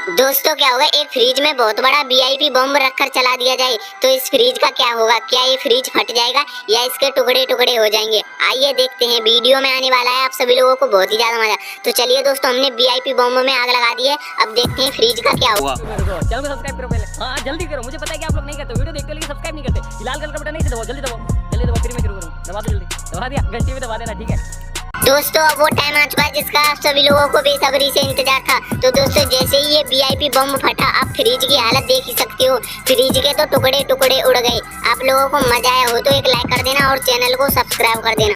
दोस्तों क्या होगा, एक फ्रिज में बहुत बड़ा वीआईपी बम रखकर चला दिया जाए तो इस फ्रिज का क्या होगा? क्या ये फ्रिज फट जाएगा या इसके टुकड़े टुकड़े हो जाएंगे? आइए देखते हैं, वीडियो में आने वाला है आप सभी लोगों को बहुत ही ज्यादा मजा। तो चलिए दोस्तों, हमने वीआईपी बम में आग लगा दी है, अब देखते हैं फ्रिज का क्या होगा। चैनल को सब्सक्राइब करो पहले। हाँ जल्दी करो, मुझे पता है कि आप लोग नहीं करते, वीडियो देखते हो लेकिन सब्सक्राइब नहीं करते। लाल कलर का बटन नहीं दबाओ, जल्दी दबाओ फिर मैं शुरू करूँ। दबा दो जल्दी, दबा दिया, घंटी भी दबा देना, ठीक है। दोस्तों अब वो टाइम आ चुका है जिसका आप सभी लोगों को बेसब्री से इंतजार था। तो दोस्तों जैसे ही ये वीआईपी बम फटा, आप फ्रिज की हालत देख ही सकते हो, फ्रिज के तो टुकड़े टुकड़े उड़ गए। आप लोगों को मजा आया हो तो एक लाइक कर देना और चैनल को सब्सक्राइब कर देना।